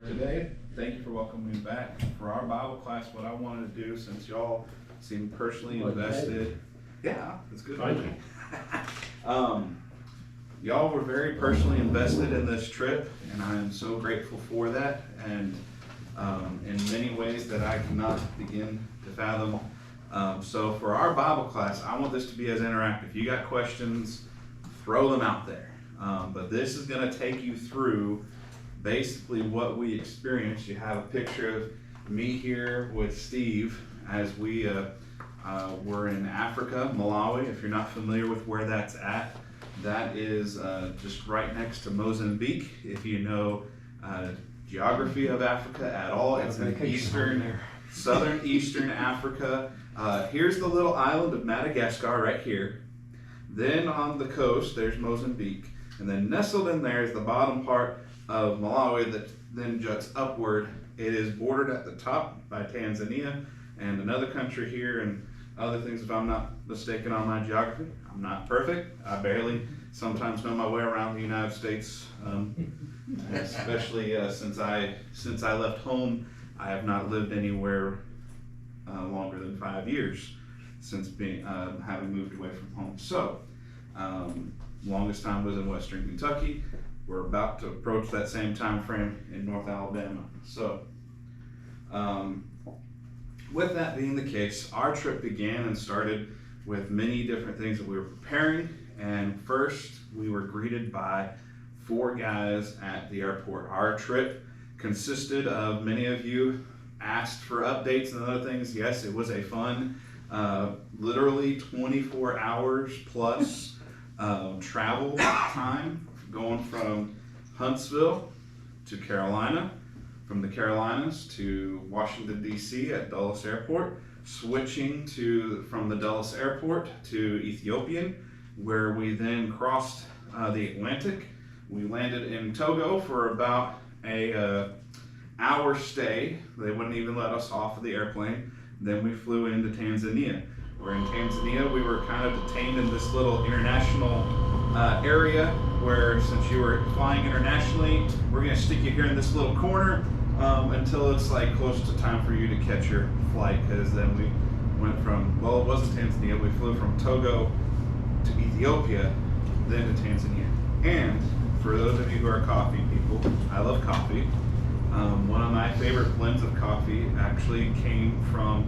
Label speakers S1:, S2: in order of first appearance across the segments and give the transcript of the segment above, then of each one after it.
S1: Today, thank you for welcoming me back. For our Bible class, what I wanted to do, since y'all seem personally invested, yeah, it's good. Y'all were very personally invested in this trip, and I am so grateful for that, and in many ways that I cannot begin to fathom. So for our Bible class, I want this to be as interactive. If you got questions, throw them out there. But this is going to take you through basically what we experienced. You have a picture of me here with Steve as we were in Africa, Malawi. If you're not familiar with where that's at, that is just right next to Mozambique. If you know geography of Africa at all, it's in southern eastern Africa. Here's the little island of Madagascar right here. Then on the coast, there's Mozambique. And then nestled in there is the bottom part of Malawi that then juts upward. It is bordered at the top by Tanzania and another country here and other things, if I'm not mistaken on my geography. I'm not perfect. I barely sometimes know my way around the United States, especially since I left home. I have not lived anywhere longer than 5 years since having moved away from home. So, longest time was in Western Kentucky. We're about to approach that same time frame in North Alabama. So, with that being the case, our trip began and started with many different things that we were preparing. And first, we were greeted by 4 guys at the airport. Our trip consisted of, many of you asked for updates and other things. Yes, it was a fun, literally 24 hours plus travel time, going from Huntsville to Carolina, from the Carolinas to Washington, D.C. at Dulles Airport, switching from the Dulles Airport to Ethiopian, where we then crossed the Atlantic. We landed in Togo for about a hour stay. They wouldn't even let us off of the airplane. Then we flew into Tanzania. Where in Tanzania, we were kind of detained in this little international area where, since you were flying internationally, we're going to stick you here in this little corner until it's like close to time for you to catch your flight, because then we went from, well, it wasn't Tanzania, we flew from Togo to Ethiopia, then to Tanzania. And for those of you who are coffee people, I love coffee. One of my favorite blends of coffee actually came from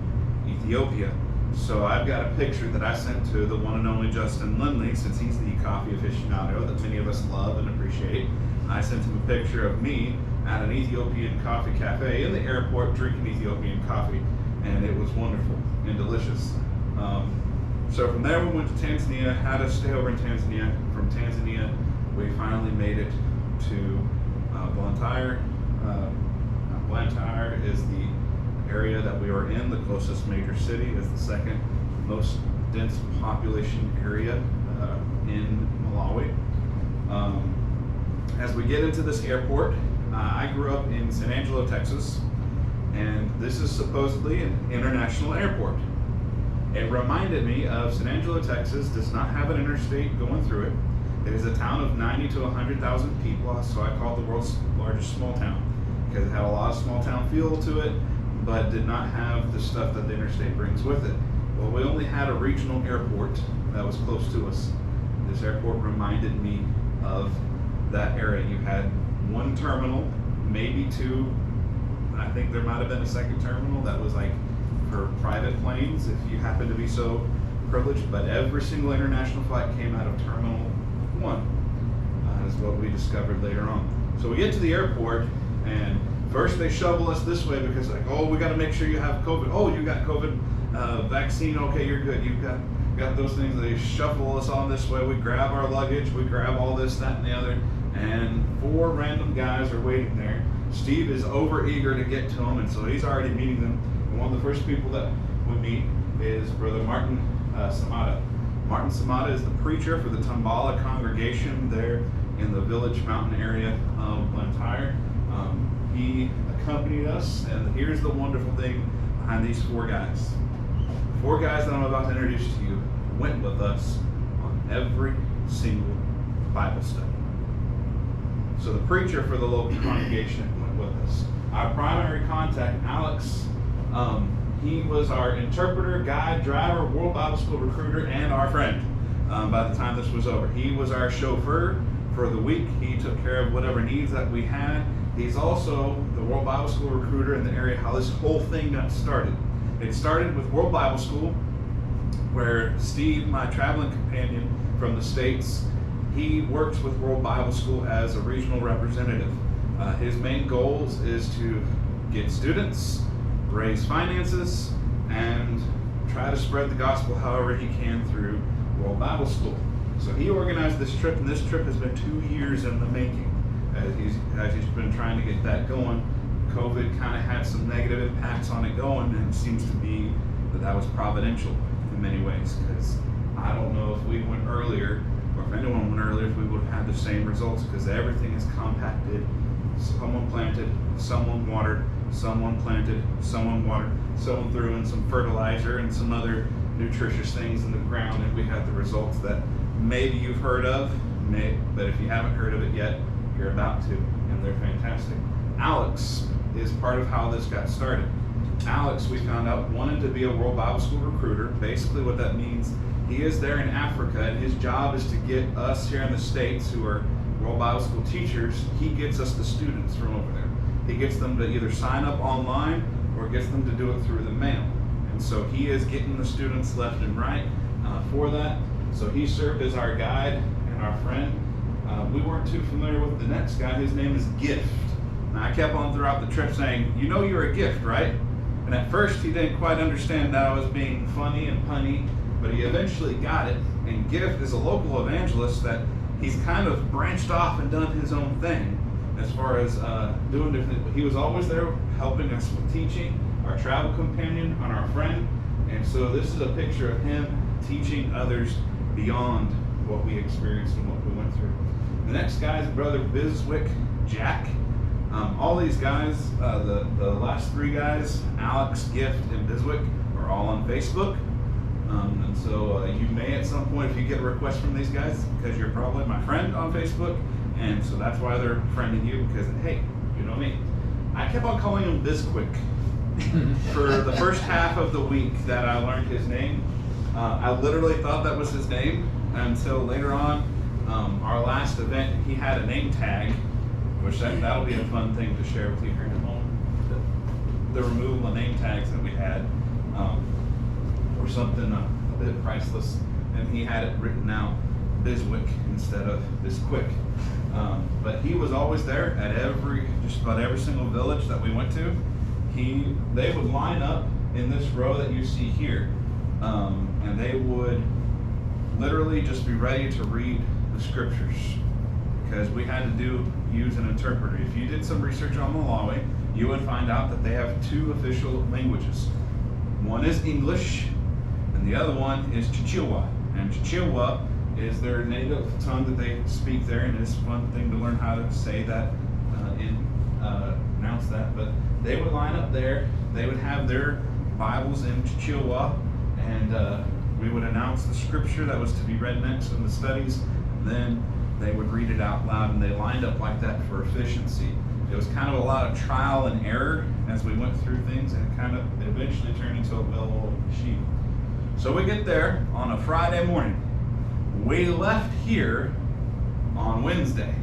S1: Ethiopia. So I've got a picture that I sent to the one and only Justin Lindley, since he's the coffee aficionado that many of us love and appreciate. I sent him a picture of me at an Ethiopian coffee cafe in the airport drinking Ethiopian coffee, and it was wonderful and delicious. So from there we went to Tanzania, had to stay over in Tanzania. From Tanzania we finally made it to Blantyre. Blantyre is the area that we were in. The closest major city is the second most dense population area in Malawi. As we get into this airport, I grew up in San Angelo, Texas, and this is supposedly an international airport. It reminded me of San Angelo, Texas does not have an interstate going through it. It is a town of 90 to 100,000 people, so I call it the world's largest small town, because it had a lot of small town feel to it, but did not have the stuff that the interstate brings with it. Well, we only had a regional airport that was close to us. This airport reminded me of that area. You had one terminal, maybe 2. I think there might have been a second terminal that was like for private planes, if you happen to be so privileged, but every single international flight came out of Terminal 1, is what we discovered later on. So we get to the airport, and first they shovel us this way because like, oh, we got to make sure you have COVID. Oh, you got COVID vaccine. Okay, you're good. You've got those things. They shuffle us on this way. We grab our luggage. We grab all this, that, and the other. And 4 random guys are waiting there. Steve is over eager to get to them, and so he's already meeting them. And one of the first people that we meet is Brother Martin Samata. Martin Samata is the preacher for the Tambala congregation there in the Village Mountain area of Blantyre. He accompanied us, and here's the wonderful thing behind these 4 guys. The 4 guys that I'm about to introduce to you went with us on every single Bible study. So the preacher for the local congregation went with us. our primary contact, Alex, he was our interpreter, guide, driver, World Bible School recruiter, and our friend by the time this was over. He was our chauffeur for the week. He took care of whatever needs that we had. He's also the World Bible School recruiter in the area, how this whole thing got started. It started with World Bible School, where Steve, my traveling companion from the States, he works with World Bible School as a regional representative. His main goals is to get students, raise finances, and try to spread the gospel however he can through World Bible School. So he organized this trip, and this trip has been 2 years in the making. As he's been trying to get that going, COVID kind of had some negative impacts on it going, and it seems to be that was providential in many ways, because I don't know if we went earlier, or if anyone went earlier, if we would have had the same results, because everything is compacted. Someone planted, someone watered, someone planted, someone watered, someone threw in some fertilizer and some other nutritious things in the ground, and we had the results that maybe you've heard of, but if you haven't heard of it yet, you're about to, and they're fantastic. Alex is part of how this got started. Alex, we found out, wanted to be a World Bible School recruiter. Basically what that means, he is there in Africa, and his job is to get us here in the States who are World Bible School teachers, he gets us the students from over there. He gets them to either sign up online or gets them to do it through the mail. And so he is getting the students left and right for that. So he served as our guide and our friend. We weren't too familiar with the next guy. His name is Gift. Now I kept on throughout the trip saying, you know you're a gift, right? And at first he didn't quite understand that I was being funny and punny, but he eventually got it. And Gift is a local evangelist that he's kind of branched off and done his own thing as far as doing different. He was always there helping us with teaching, our travel companion, and our friend. And so this is a picture of him teaching others beyond what we experienced and what we went through. The next guy is Brother Biswick Jack. All these guys, the last three guys, Alex, Gift, and Biswick, are all on Facebook. And so you may at some point, if you get a request from these guys, because you're probably my friend on Facebook, and so that's why they're friending you, because hey, you know me. I kept on calling him Bisquick for the first half of the week that I learned his name. I literally thought that was his name until later on, our last event, he had a name tag, which that'll be a fun thing to share with you here in a moment. The removal of name tags that we had were something a bit priceless, and he had it written out Biswick instead of Bisquick. But he was always there at just about every single village that we went to. They would line up in this row that you see here, and they would literally just be ready to read the scriptures, because we had to use an interpreter. If you did some research on Malawi, you would find out that they have two official languages. One is English, and the other one is Chichewa. And Chichewa is their native tongue that they speak there, and it's a fun thing to learn how to say that, pronounce that. But they would line up there, they would have their Bibles in Chichewa, and we would announce the scripture that was to be read next in the studies, and then they would read it out loud, and they lined up like that for efficiency. It was kind of a lot of trial and error as we went through things, and it eventually turned into a well-oiled machine. So we get there on a Friday morning. We left here on Wednesday.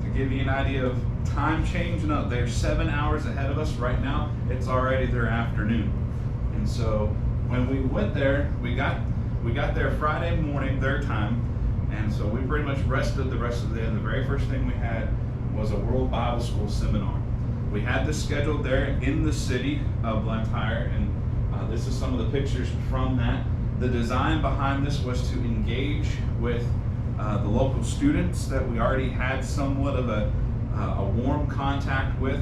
S1: To give you an idea of time change, they're 7 hours ahead of us right now. It's already their afternoon. And so when we went there, we got there Friday morning, their time, and so we pretty much rested the rest of the day. And the very first thing we had was a World Bible School seminar. We had this scheduled there in the city of Blantyre, and this is some of the pictures from that. The design behind this was to engage with the local students that we already had somewhat of a warm contact with.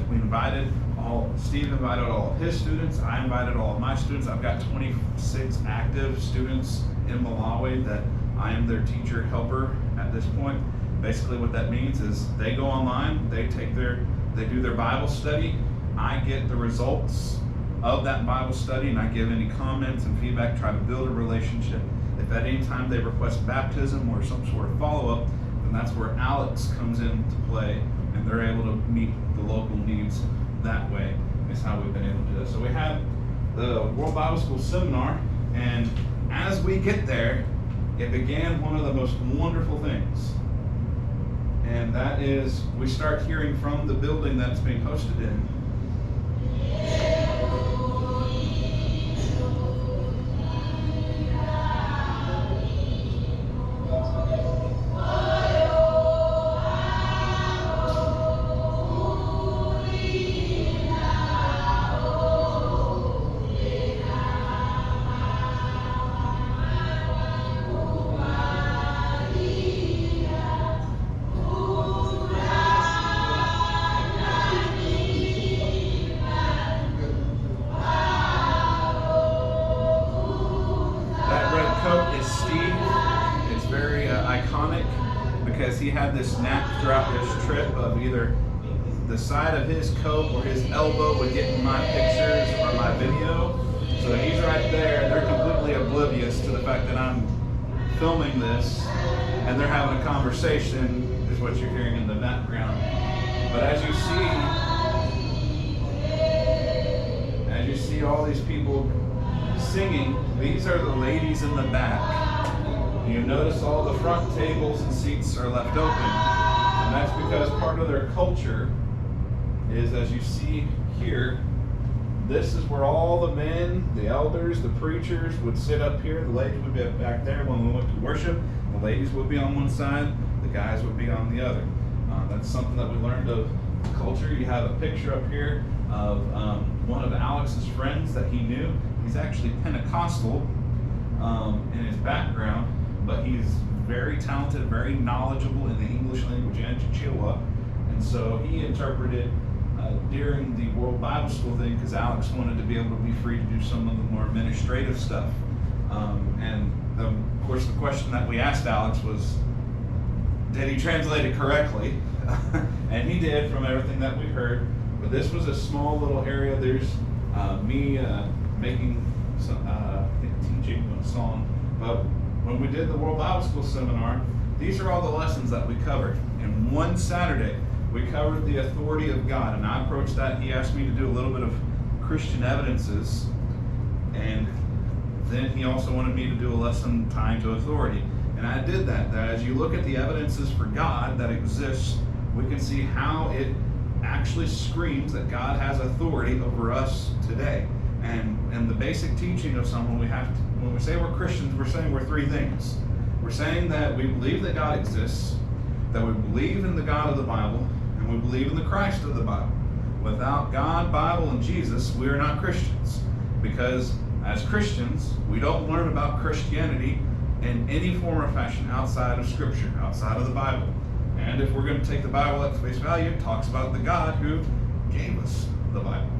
S1: Steve invited all of his students, I invited all of my students. I've got 26 active students in Malawi that I am their teacher helper at this point. Basically what that means is they go online, they do their Bible study, I get the results of that Bible study, and I give any comments and feedback, try to build a relationship. If at any time they request baptism or some sort of follow-up, then that's where Alex comes into play, and they're able to meet the local needs that way is how we've been able to do this. So we have the World Bible School Seminar, and as we get there, it began one of the most wonderful things. And that is, we start hearing from the building that it's being hosted in. Because he had this knack throughout his trip of either the side of his coat or his elbow would get in my pictures or my video. So he's right there. They're completely oblivious to the fact that I'm filming this, and they're having a conversation, is what you're hearing in the background. But as you see all these people singing, these are the ladies in the back. You notice all the front tables and seats are left open. And that's because part of their culture is, as you see here, this is where all the men, the elders, the preachers would sit up here. The ladies would be back there when we went to worship. The ladies would be on one side, the guys would be on the other. That's something that we learned of culture. You have a picture up here of one of Alex's friends that he knew. He's actually Pentecostal in his background, but he's very talented, very knowledgeable in the English language and Chichewa. And so he interpreted during the World Bible School thing, because Alex wanted to be able to be free to do some of the more administrative stuff. Of course, the question that we asked Alex was, did he translate it correctly? And he did, from everything that we heard. But this was a small little area. There's me making some, teaching a song. But when we did the World Bible School Seminar, these are all the lessons that we covered. And one Saturday, we covered the authority of God. And I approached that. He asked me to do a little bit of Christian evidences. And then he also wanted me to do a lesson tying to authority. And I did that. That as you look at the evidences for God that exists, we can see how it actually screams that God has authority over us today. And the basic teaching of someone, when we say we're Christians, we're saying we're three things. We're saying that we believe that God exists, that we believe in the God of the Bible, and we believe in the Christ of the Bible. Without God, Bible, and Jesus, we are not Christians. Because as Christians, we don't learn about Christianity in any form or fashion outside of Scripture, outside of the Bible. And if we're going to take the Bible at face value, it talks about the God who gave us the Bible.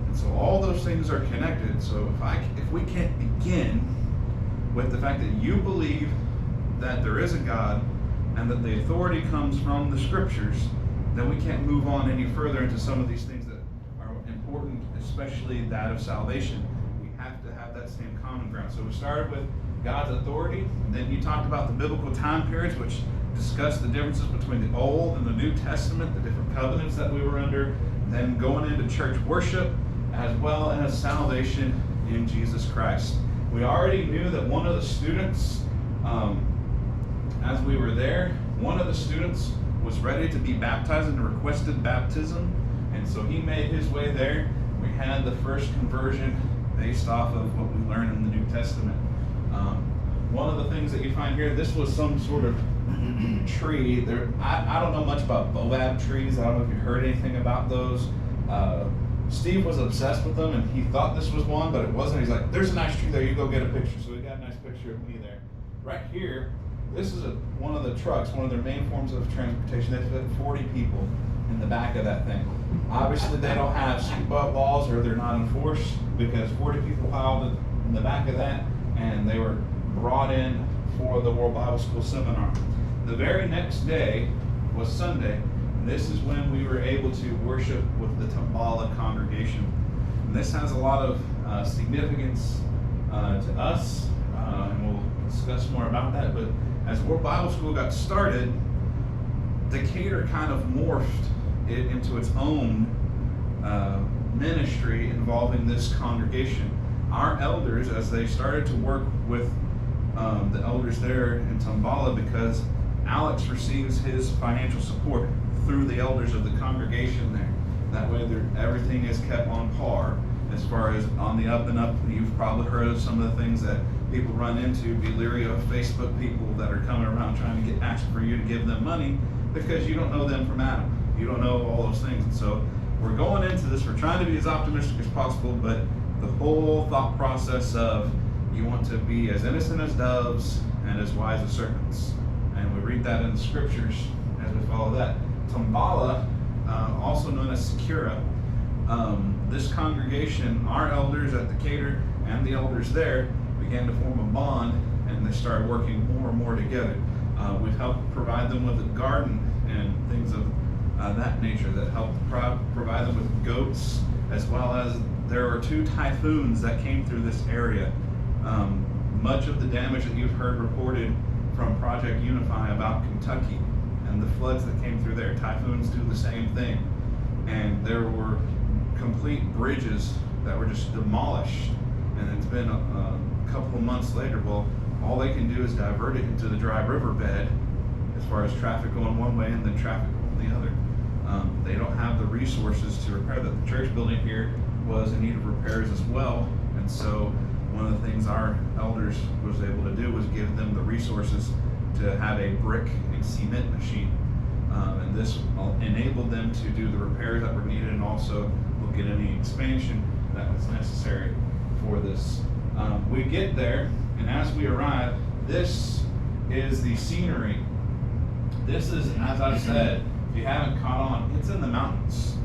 S1: And so all those things are connected. So if we can't begin with the fact that you believe that there is a God and that the authority comes from the Scriptures, then we can't move on any further into some of these things that are important, especially that of salvation. We have to have that same common ground. So we started with God's authority, and then he talked about the biblical time periods, which discussed the differences between the Old and the New Testament, the different covenants that we were under, then going into church worship, as well as salvation in Jesus Christ. We already knew that one of the students, as we were there, one of the students was ready to be baptized and requested baptism, and so he made his way there. We had the first conversion based off of what we learned in the New Testament. One of the things that you find here, this was some sort of tree. I don't know much about baobab trees. I don't know if you heard anything about those. Steve was obsessed with them, and he thought this was one, but it wasn't. He's like, there's a nice tree there, you go get a picture. So we got a nice picture of me there. Right here, this is one of the trucks, one of their main forms of transportation. They fit 40 people in the back of that thing. Obviously, they don't have seatbelt laws, or they're not enforced, because 40 people piled in the back of that, and they were brought in for the World Bible School Seminar. The very next day was Sunday, and this is when we were able to worship with the Tambala congregation. And this has a lot of significance to us, and we'll discuss more about that. But as World Bible School got started, Decatur kind of morphed it into its own ministry involving this congregation. Our elders, as they started to work with the elders there in Tambala, because Alex receives his financial support through the elders of the congregation there. That way everything is kept on par as far as on the up and up. You've probably heard of some of the things that people run into. Be leery of Facebook people that are coming around trying to ask for you to give them money, because you don't know them from Adam. You don't know all those things. And so we're going into this, we're trying to be as optimistic as possible, but the whole thought process of you want to be as innocent as doves and as wise as serpents. And we read that in the scriptures as we follow that. Tambala, also known as Secura, this congregation, our elders at Decatur and the elders there began to form a bond, and they started working more and more together. We've helped provide them with a garden and things of that nature that helped provide them with goats, as well as there were 2 typhoons that came through this area. Much of the damage that you've heard reported from Project Unify about Kentucky and the floods that came through there, typhoons do the same thing. And there were complete bridges that were just demolished, and it's been a couple of months later. Well, all they can do is divert it into the dry riverbed as far as traffic going one way and then traffic going the other. They don't have the resources to repair that. The church building here was in need of repairs as well, and so one of the things our elders was able to do was give them the resources to have a brick and cement machine, and this enabled them to do the repairs that were needed, and also look at any expansion that was necessary for this. We get there, and as we arrive, this is the scenery. This is, as I said, if you haven't caught on, it's in the mountains,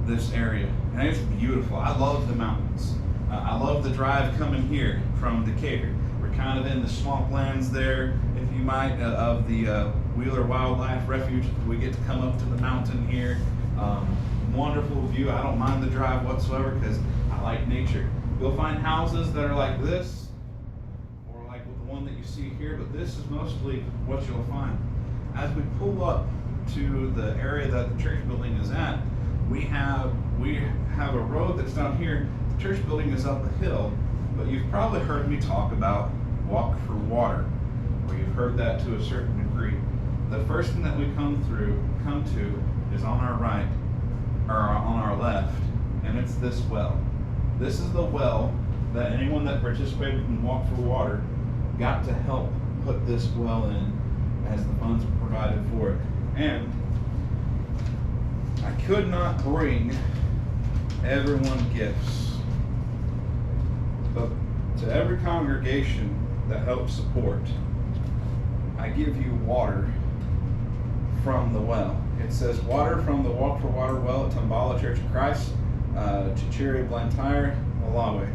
S1: this area, and it's beautiful. I love the mountains. I love the drive coming here from Decatur. We're kind of in the swamplands there, if you might, of the Wheeler Wildlife Refuge. We get to come up to the mountain here. Wonderful view. I don't mind the drive whatsoever because I like nature. You'll find houses that are like this, or like with the one that you see here, but this is mostly what you'll find. As we pull up to the area that the church building is at, we have a road that's down here. The church building is up a hill, but you've probably heard me talk about walk for water, or you've heard that to a certain degree. The first thing that we come to is on our right, or on our left, and it's this well. This is the well that anyone that participated in Walk for Water got to help put this well in as the funds were provided for it. And I could not bring everyone gifts, but to every congregation that helps support, I give you water from the well. It says water from the Walk for Water well at Tambala Church of Christ, Chichiri, Blantyre, Malawi.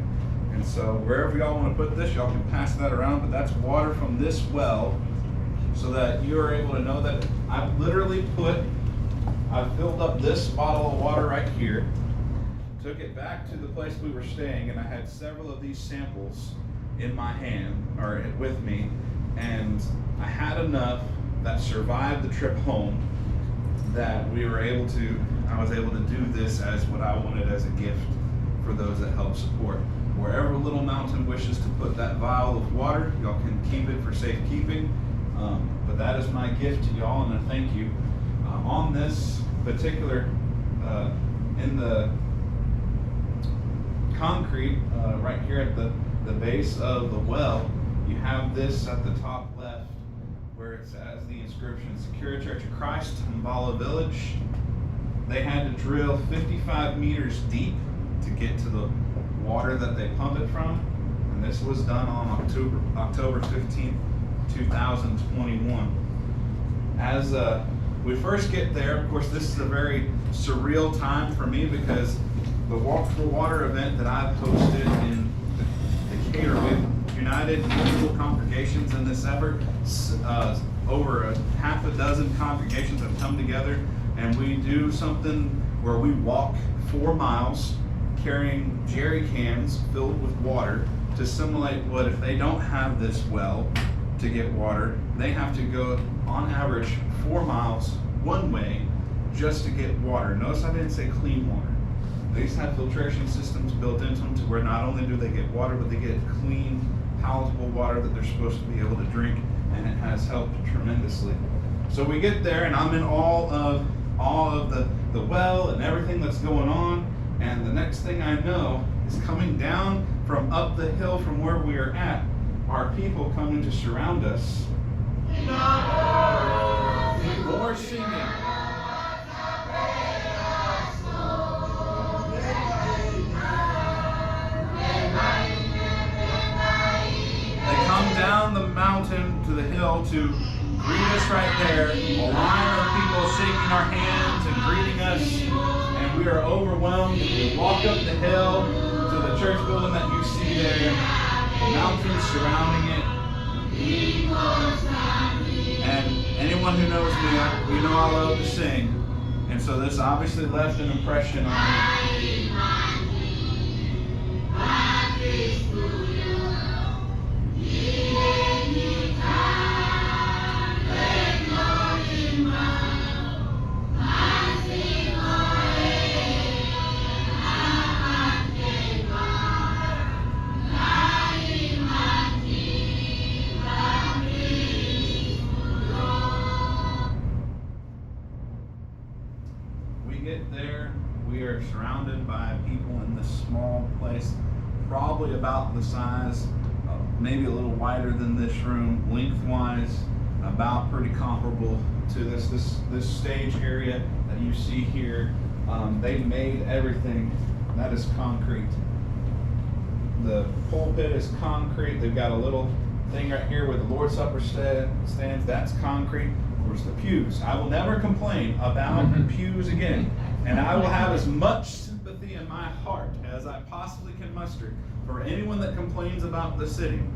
S1: And so wherever y'all want to put this, y'all can pass that around, but that's water from this well, so that you're able to know that I've filled up this bottle of water right here, took it back to the place we were staying, and I had several of these samples in my hand, or with me, and I had enough that survived the trip home that I was able to do this as what I wanted as a gift for those that help support. Wherever Little Mountain wishes to put that vial of water, y'all can keep it for safekeeping. But that is my gift to y'all, and a thank you. On this particular, in the concrete, right here at the base of the well, you have this at the top left, where it says the inscription, Secure Church of Christ, Tambala Village. They had to drill 55 meters deep to get to the water that they pump it from, and this was done on October 15th, 2021. As we first get there, of course, this is a very surreal time for me, because the Walk for Water event that I've hosted in Decatur, we've united multiple congregations in this effort. Over a half a dozen congregations have come together, and we do something where we walk 4 miles carrying jerry cans filled with water to simulate what if they don't have this well to get water. They have to go on average 4 miles one way just to get water. Notice I didn't say clean water. These have filtration systems built into them to where not only do they get water, but they get clean, palatable water that they're supposed to be able to drink, and it has helped tremendously. So we get there, and I'm in all of the well and everything that's going on, and the next thing I know is coming down from up the hill from where we are at, are people coming to surround us. More singing. They come down the mountain to the hill to greet us right there. A line of people shaking our hands and greeting us, and we are overwhelmed. We walk up the hill to the church building that you see there, mountains surrounding it. And anyone who knows me, you know I love to sing, and so this obviously left an impression on me. There, we are surrounded by people in this small place, probably about the size, maybe a little wider than this room, lengthwise, about pretty comparable to this stage area that you see here. They made everything. That is concrete. The pulpit is concrete. They've got a little thing right here where the Lord's Supper stands. That's concrete. Of course, the pews. I will never complain about the pews again. And I will have as much sympathy in my heart as I possibly can muster for anyone that complains about the sitting.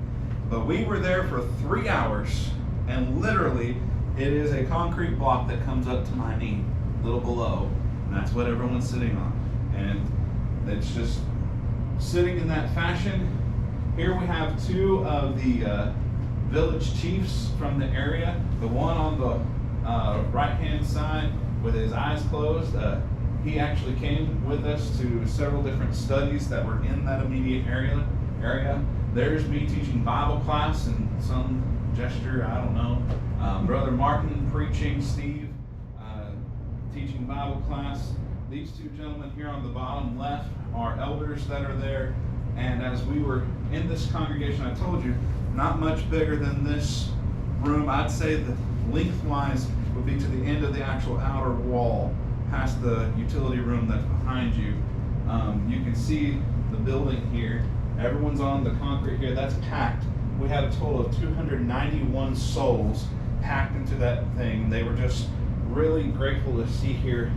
S1: But we were there for 3 hours, and literally it is a concrete block that comes up to my knee, a little below, and that's what everyone's sitting on. And it's just sitting in that fashion. Here we have two of the village chiefs from the area, the one on the right-hand side with his eyes closed. He actually came with us to several different studies that were in that immediate area. There's me teaching Bible class in some gesture, I don't know. Brother Martin preaching, Steve teaching Bible class. These two gentlemen here on the bottom left are elders that are there. And as we were in this congregation, I told you, not much bigger than this room. I'd say the lengthwise would be to the end of the actual outer wall, past the utility room that's behind you. You can see the building here. Everyone's on the concrete here. That's packed. We had a total of 291 souls packed into that thing. They were just really grateful to see here.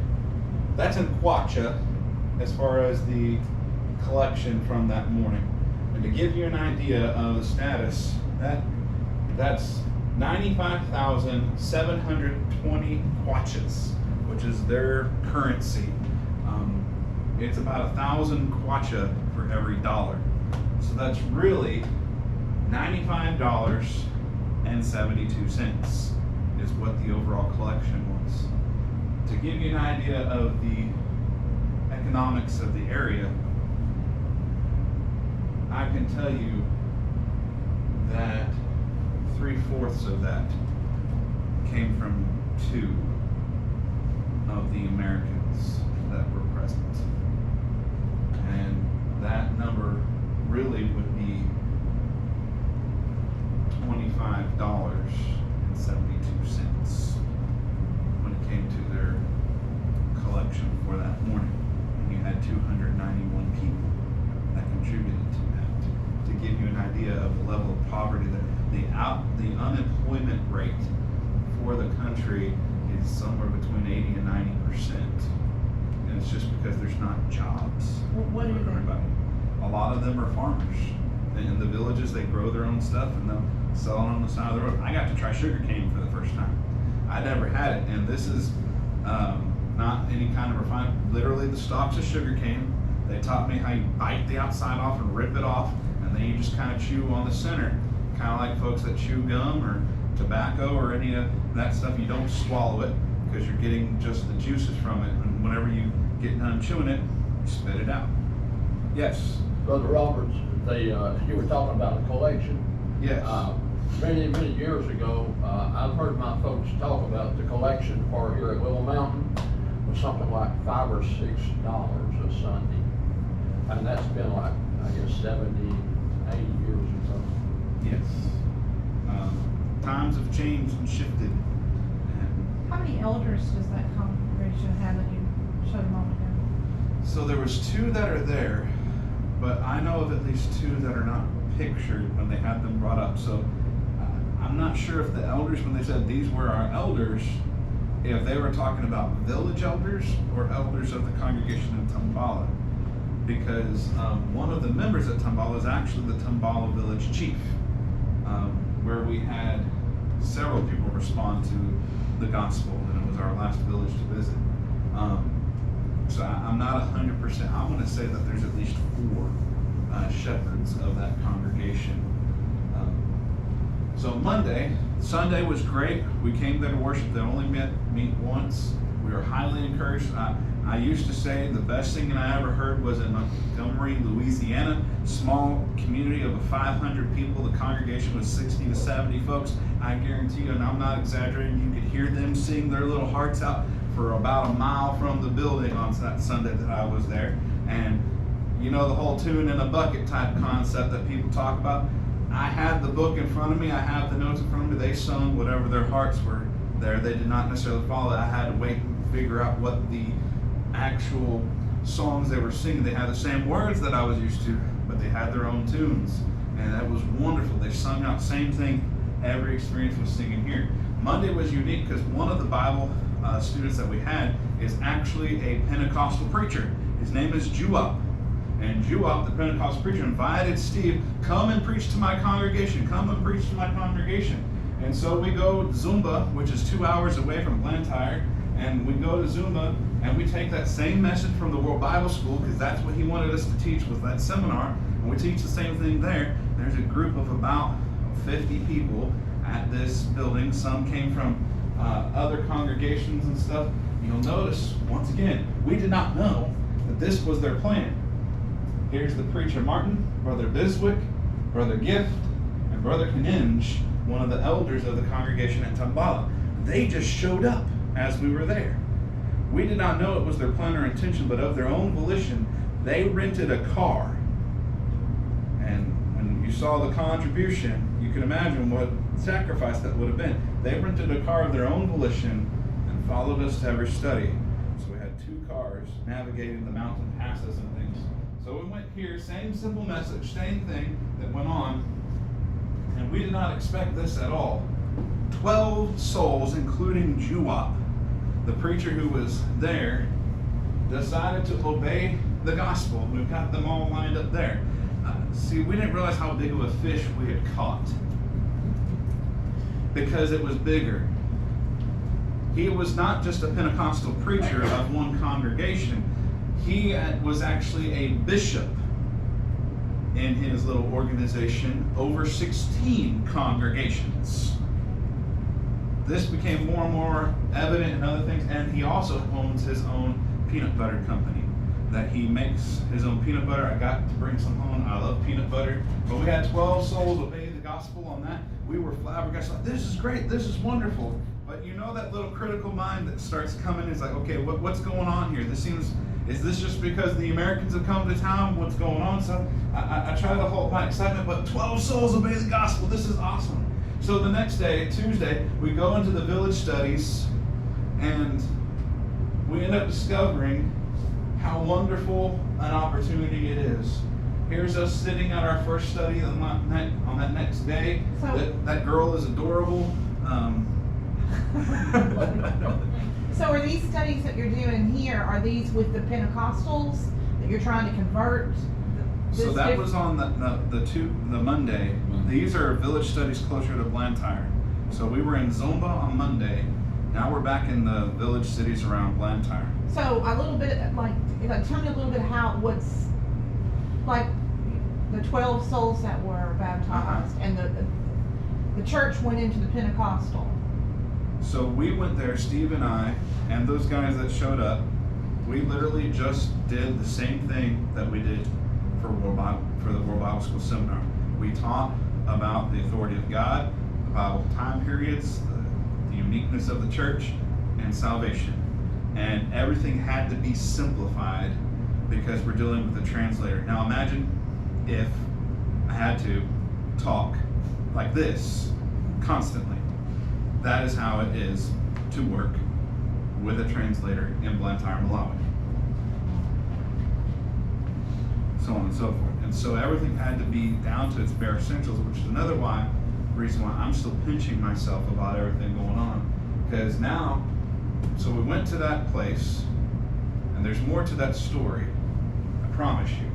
S1: That's in Kwacha as far as the collection from that morning. And to give you an idea of the status, that's 95,720 kwachas, which is their currency. It's about 1,000 kwacha for every dollar. So that's really $95.72 is what the overall collection was. To give you an idea of the economics of the area, I can tell you that 3/4 of that came from 2 of the Americans that were present. And that number really would be $25.72 when it came to their collection for that morning. And you had 291 people that contributed to that. To give you an idea of the level of poverty, that the unemployment rate for the country is somewhere between 80 and 90%. And it's just because there's not jobs
S2: What
S1: for
S2: are they?
S1: everybody. A lot of them are farmers. In the villages, they grow their own stuff and they'll sell it on the side of the road. I got to try sugarcane for the first time. I never had it, and this is not any kind of refined. Literally, the stalks of sugarcane. They taught me how you bite the outside off and rip it off, and then you just kind of chew on the center, kind of like folks that chew gum or tobacco or any of that stuff. You don't swallow it because you're getting just the juices from it, and whenever you get done chewing it, spit it out. Yes.
S2: Brother Roberts, you were talking about a collection.
S1: Yes.
S2: Many years ago, I've heard my folks talk about the collection for here at Willow Mountain was something like $5 or $6 a Sunday. And that's been like, I guess, 70, 80 years or so.
S1: Yes. Times have changed and shifted.
S3: How many elders does that congregation have that you showed a moment ago?
S1: So there was 2 that are there, but I know of at least 2 that are not pictured when they had them brought up. So I'm not sure if the elders, when they said these were our elders, if they were talking about village elders or elders of the congregation in Tambala. Because one of the members at Tambala is actually the Tambala village chief, where we had several people respond to the gospel, and it was our last village to visit. So I'm not 100%. I want to say that there's at least 4 shepherds of that congregation. So Sunday was great. We came there to worship. They only meet once. We were highly encouraged. I used to say the best singing I ever heard was in Montgomery, Louisiana, small community of 500 people. The congregation was 60 to 70 folks. I guarantee you, and I'm not exaggerating, you could hear them sing their little hearts out for about a mile from the building on that Sunday that I was there. And you know the whole tune in a bucket type concept that people talk about? I had the book in front of me. I have the notes in front of me. They sung whatever their hearts were there. They did not necessarily follow it. I had to wait and figure out what the actual songs they were singing. They had the same words that I was used to, but they had their own tunes, and that was wonderful. They sung out same thing every experience was singing here. Monday was unique because one of the Bible students that we had is actually a Pentecostal preacher. His name is Juop, and Juop, the Pentecostal preacher, invited Steve, come and preach to my congregation, come and preach to my congregation. And so we go to Zumba, which is 2 hours away from Blantyre, and we go to Zumba, and we take that same message from the World Bible School, because that's what he wanted us to teach with that seminar, and we teach the same thing there. There's a group of about 50 people at this building. Some came from other congregations and stuff. You'll notice, once again, we did not know that this was their plan. Here's the preacher Martin, Brother Biswick, Brother Gift, and Brother Kaninj, one of the elders of the congregation at Tambala. They just showed up as we were there. We did not know it was their plan or intention, but of their own volition, they rented a car. And when you saw the contribution, you can imagine what sacrifice that would have been. They rented a car of their own volition and followed us to every study. So we had 2 cars navigating the mountain passes and things. So we went here, same simple message, same thing that went on, and we did not expect this at all. 12 souls, including Juop, the preacher who was there, decided to obey the gospel. We've got them all lined up there. See, we didn't realize how big of a fish we had caught, because it was bigger. He was not just a Pentecostal preacher of one congregation. He was actually a bishop in his little organization over 16 congregations. This became more and more evident in other things, and he also owns his own peanut butter company that he makes his own peanut butter. I got to bring some home. I love peanut butter. But we had 12 souls obey the gospel on that. We were flabbergasted. Like, this is great. This is wonderful. But you know that little critical mind that starts coming is like, okay, what's going on here? Is this just because the Americans have come to town? What's going on? So I try to hold my excitement, but 12 souls obey the gospel. This is awesome. So the next day, Tuesday, we go into the village studies, and we end up discovering how wonderful an opportunity it is. Here's us sitting at our first study on that next day. So, that girl is adorable.
S3: So are these studies that you're doing here, are these with the Pentecostals that you're trying to convert?
S1: So that was on the Monday. These are village studies closer to Blantyre. So we were in Zomba on Monday. Now we're back in the village cities around Blantyre.
S3: So a little bit, tell me a little bit how, what's, like, the 12 souls that were baptized, and the church went into the Pentecostal.
S1: So we went there, Steve and I, and those guys that showed up, We literally just did the same thing that we did for the World Bible School Seminar. We taught about the authority of God, the Bible time periods, the uniqueness of the church, and salvation. And everything had to be simplified because we're dealing with a translator. Now imagine if I had to talk like this constantly. That is how it is to work with a translator in Blantyre, Malawi. So on and so forth. And so everything had to be down to its bare essentials, which is another reason why I'm still pinching myself about everything going on. Because now, so we went to that place, and there's more to that story, I promise you.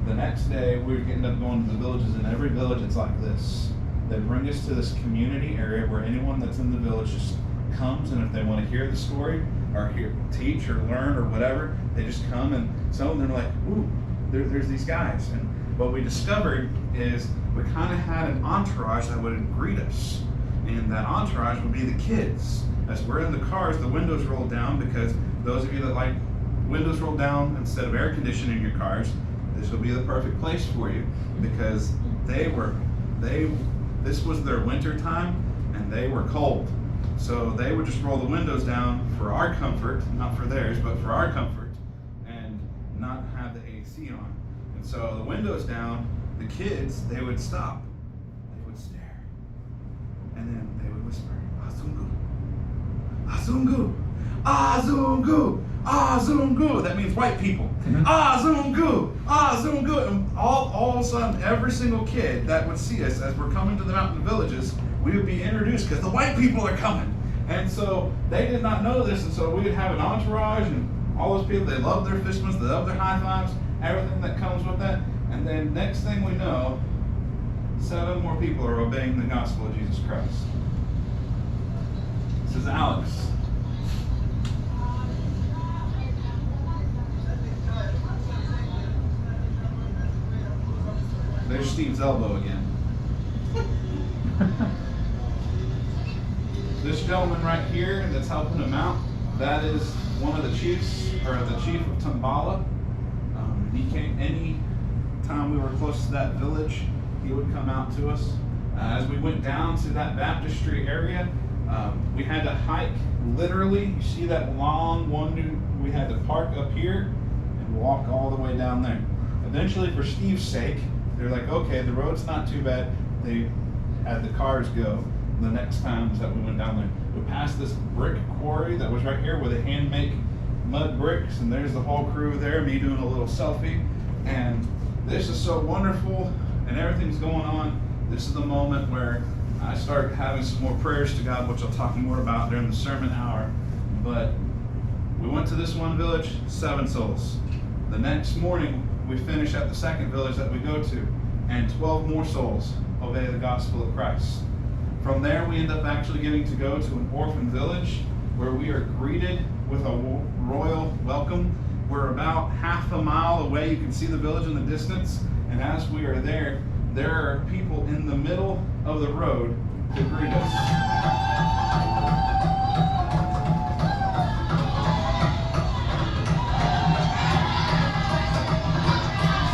S1: The next day, we ended up going to the villages, and every village it's like this. They bring us to this community area where anyone that's in the village just comes, and if they want to hear the story, or teach or learn or whatever, they just come, and some of them are like, ooh, there's these guys. And what we discovered is we kind of had an entourage that would greet us. And that entourage would be the kids. As we're in the cars, the windows rolled down, because those of you that like windows rolled down instead of air conditioning in your cars, this will be the perfect place for you, because this was their winter time and they were cold. So they would just roll the windows down for our comfort, not for theirs, but for our comfort, and not have the AC on. And so the windows down, the kids, they would stop. They would stare. And then they would whisper, Azungu, Azungu, Azungu, Azungu. That means white people. Azungu, Azungu. And all of a sudden, every single kid that would see us as we're coming to the mountain villages, we would be introduced because the white people are coming. And so they did not know this, and so we would have an entourage and all those people, they love their fist bumps, they love their high fives, everything that comes with that. And then next thing we know, 7 more people are obeying the gospel of Jesus Christ. This is Alex. There's Steve's elbow again. This gentleman right here that's helping him out, that is one of the chiefs, or the chief of Tambala. He came any time we were close to that village, he would come out to us. As we went down to that baptistry area, we had to hike literally. You see that long one, we had to park up here and walk all the way down there. Eventually, for Steve's sake, they're like, okay, the road's not too bad. They had the cars go the next times that we went down there. We passed this brick quarry that was right here where they hand make mud bricks, and there's the whole crew there, me doing a little selfie. And this is so wonderful, and everything's going on. This is the moment where I start having some more prayers to God, which I'll talk more about during the sermon hour. But we went to this one village, 7 souls. The next morning, we finish at the second village that we go to, and 12 more souls obey the gospel of Christ. From there, we end up actually getting to go to an orphan village where we are greeted with a royal welcome. We're about half a mile away. You can see the village in the distance. And as we are there, there are people in the middle of the road to greet us.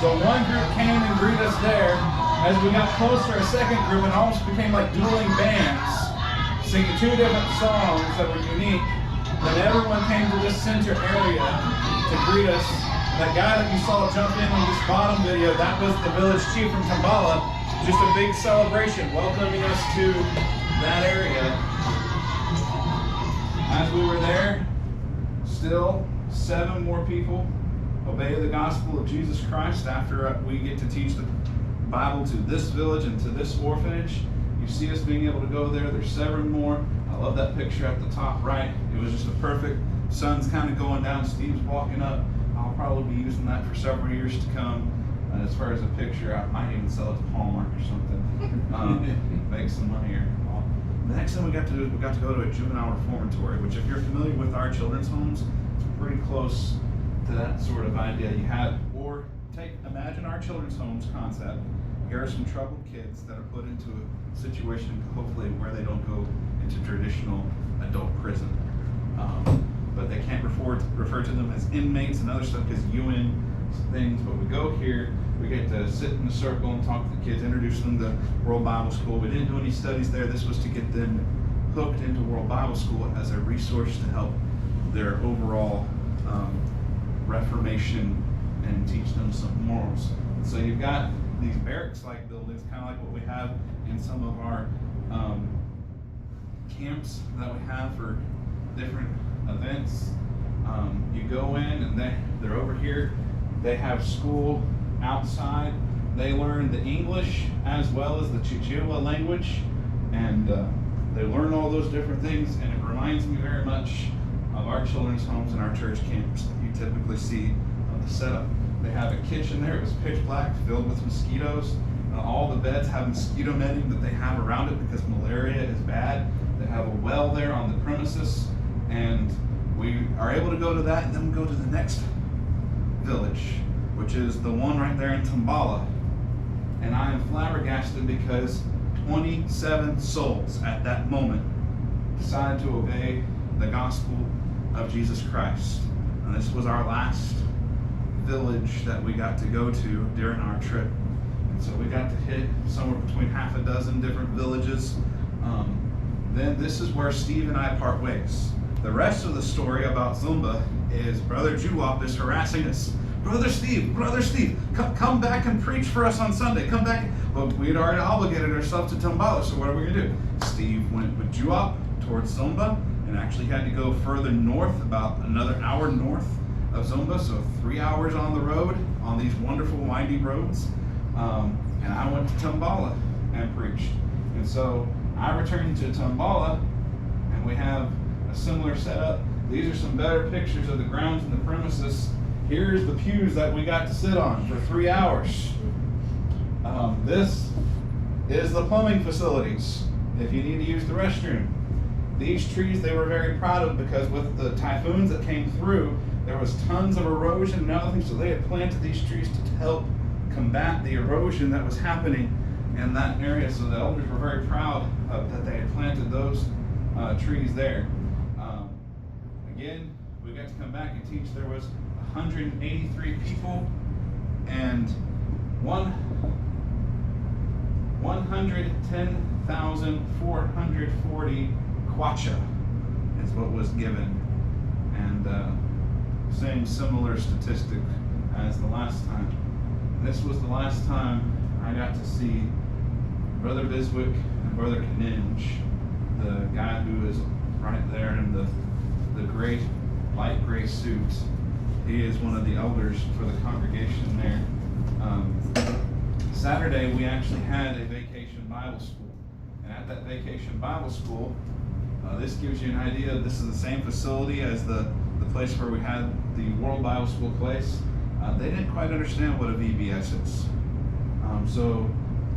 S1: So one group came and greeted us there. As we got closer, a second group, and almost became like dueling bands, singing 2 different songs that were unique. Then everyone came to this center area to greet us. That guy that you saw jump in on this bottom video, that was the village chief from Tambala. Just a big celebration, welcoming us to that area. As we were there, still 7 more people obey the gospel of Jesus Christ after we get to teach the Bible to this village and to this orphanage. You see us being able to go there. There's 7 more. I love that picture at the top right. It was just a perfect, sun's kind of going down, Steve's walking up. I'll probably be using that for several years to come. As far as a picture, I might even sell it to Hallmark or something. Make some money here. The next thing we got to do is we got to go to a juvenile reformatory, which if you're familiar with our children's homes, it's pretty close to that sort of idea. You have, or imagine our children's homes concept. Here are some troubled kids that are put into a situation, hopefully, where they don't go into traditional adult prison. but they can't refer to them as inmates and other stuff because UN things. But we go here, we get to sit in a circle and talk to the kids, introduce them to World Bible School. We didn't do any studies there. This was to get them hooked into World Bible School as a resource to help their overall reformation and teach them some morals. So you've got these barracks-like buildings, kind of like what we have in some of our camps that we have for different events. You go in and they're over here. They have school outside. They learn the English as well as the Chichewa language, and they learn all those different things, and it reminds me very much of our children's homes and our church camps that you typically see of the setup. They have a kitchen there. It was pitch black, filled with mosquitoes. All the beds have mosquito netting that they have around it because malaria is bad. They have a well there on the premises, and we are able to go to that, and then we go to the next village, which is the one right there in Tambala. And I am flabbergasted because 27 souls at that moment decided to obey the gospel of Jesus Christ. And this was our last village that we got to go to during our trip. And so we got to hit somewhere between half a dozen different villages. Then this is where Steve and I part ways. The rest of the story about Zumba is Brother Juwop is harassing us. Brother Steve, come back and preach for us on Sunday. Come back. Well, we'd already obligated ourselves to Tambala, so what are we going to do? Steve went with Juwop towards Zumba and actually had to go further north, about another hour north of Zumba, so 3 hours on the road, on these wonderful windy roads. And I went to Tambala and preached. And so I returned to Tambala, and we have a similar setup. These are some better pictures of the grounds and the premises. Here's the pews that we got to sit on for 3 hours. This is the plumbing facilities if you need to use the restroom. These trees they were very proud of because with the typhoons that came through, there was tons of erosion and other things, so they had planted these trees to help combat the erosion that was happening in that area. So the elders were very proud of that they had planted those trees there. Again, we got to come back and teach. There was 183 people and 110,440 kwacha is what was given, and same similar statistic as the last time. This was the last time I got to see Brother Biswick and Brother Kaninj, the guy who is right there in the great light gray suit. He is one of the elders for the congregation there. Saturday we actually had a vacation Bible school, and at that vacation Bible school, this gives you an idea. This is the same facility as the place where we had the World Bible School place. They didn't quite understand what a VBS is.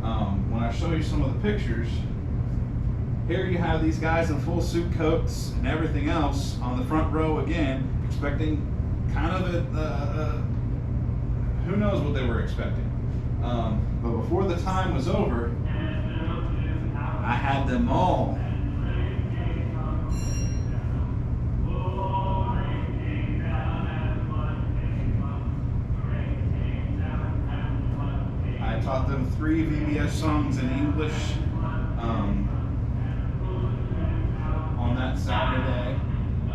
S1: When I show you some of the pictures, here you have these guys in full suit coats and everything else on the front row again, expecting kind of who knows what they were expecting. But before the time was over, I had them all. I taught them 3 VBS songs in English on that Saturday.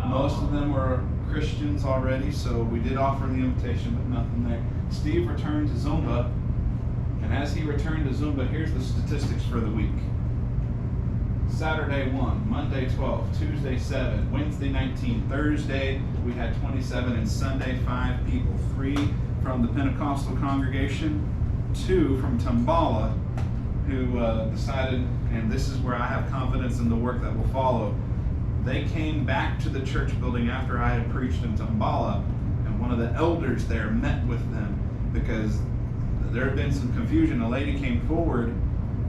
S1: Most of them were Christians already, so we did offer the invitation, but nothing there. Steve returned to Zumba, and as he returned to Zumba, here's the statistics for the week. Saturday 1, Monday 12, Tuesday 7, Wednesday 19, Thursday we had 27, and Sunday 5 people. 3 from the Pentecostal congregation, 2 from Tambala, who decided, and this is where I have confidence in the work that will follow. They came back to the church building after I had preached in Tambala, and one of the elders there met with them because there had been some confusion. A lady came forward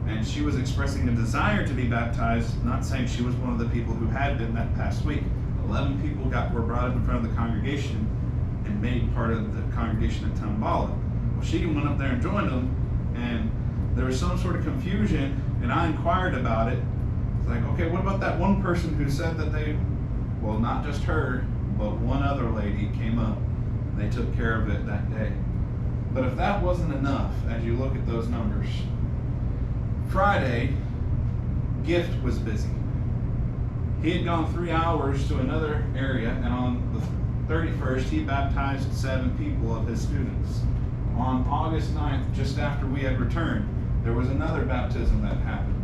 S1: and she was expressing a desire to be baptized, not saying she was one of the people who had been that past week. 11 people were brought up in front of the congregation and made part of the congregation at Tambala. Well, she went up there and joined them, and there was some sort of confusion, and I inquired about it. It's like, okay, what about that one person who said that well, not just her, but one other lady came up. And they took care of it that day. But if that wasn't enough, as you look at those numbers, Friday, Gift was busy. He had gone 3 hours to another area, and on the 31st, he baptized 7 people of his students. On August 9th, just after we had returned, there was another baptism that happened.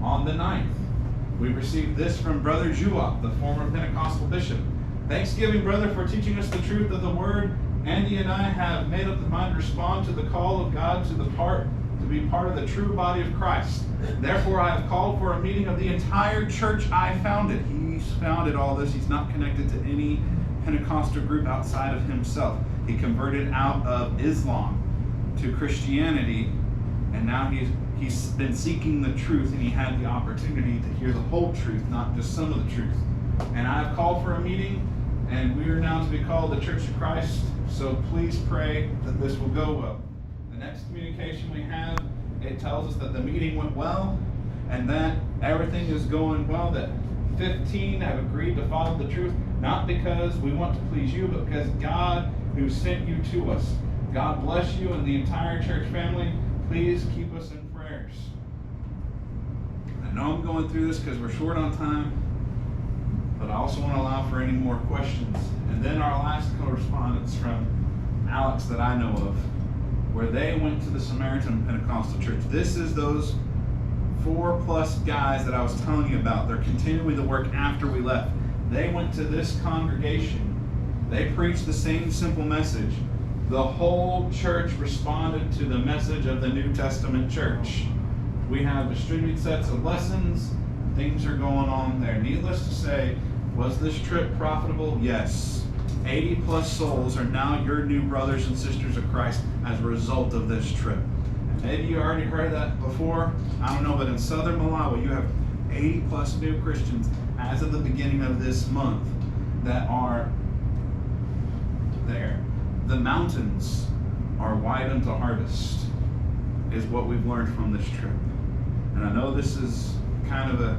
S1: On the 9th, we received this from Brother Juop, the former Pentecostal bishop. Thanksgiving, brother, for teaching us the truth of the word. Andy and I have made up the mind to respond to the call of God to be part of the true body of Christ. Therefore, I have called for a meeting of the entire church I founded. He's founded all this. He's not connected to any Pentecostal group outside of himself. He converted out of Islam to Christianity, and now he's been seeking the truth, and he had the opportunity to hear the whole truth, not just some of the truth. And I have called for a meeting, and we are now to be called the Church of Christ, so please pray that this will go well. The next communication we have, it tells us that the meeting went well, and that everything is going well, that 15 have agreed to follow the truth, not because we want to please you, but because God who sent you to us. God bless you and the entire church family. Please keep us in prayers. I know I'm going through this because we're short on time, but I also want to allow for any more questions. And then our last correspondence from Alex that I know of, where they went to the Samaritan Pentecostal Church. This is those 4+ guys that I was telling you about. They're continuing the work after we left. They went to this congregation. They preached the same simple message. The whole church responded to the message of the New Testament church. We have distributed sets of lessons. Things are going on there. Needless to say, was this trip profitable? Yes. 80+ souls are now your new brothers and sisters of Christ as a result of this trip. And maybe you already heard that before. I don't know, but in southern Malawi, you have 80+ new Christians as of the beginning of this month that are there. The mountains are wide unto harvest, is what we've learned from this trip. And I know this is kind of a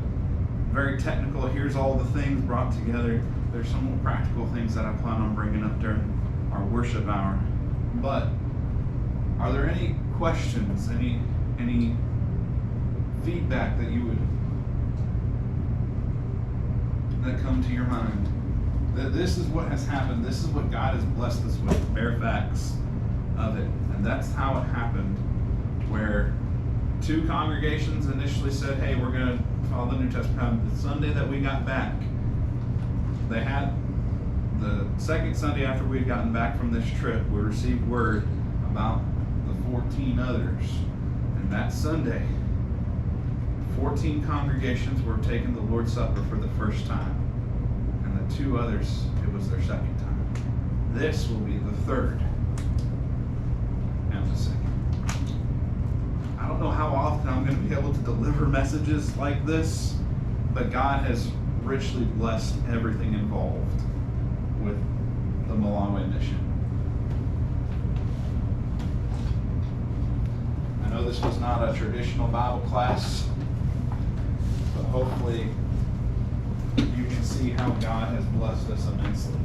S1: very technical, here's all the things brought together. There's some more practical things that I plan on bringing up during our worship hour. But are there any questions, any feedback that come to your mind? That this is what has happened, this is what God has blessed us with, bare facts of it. And that's how it happened, where 2 congregations initially said, hey, we're going to follow the New Testament. The Sunday that we got back, they had the second Sunday after we had gotten back from this trip, we received word about the 14 others. And that Sunday, 14 congregations were taking the Lord's Supper for the first time. 2 others, it was their second time. This will be the third and the second. I don't know how often I'm going to be able to deliver messages like this, but God has richly blessed everything involved with the Malawi mission. I know this was not a traditional Bible class, but hopefully you can see how God has blessed us immensely.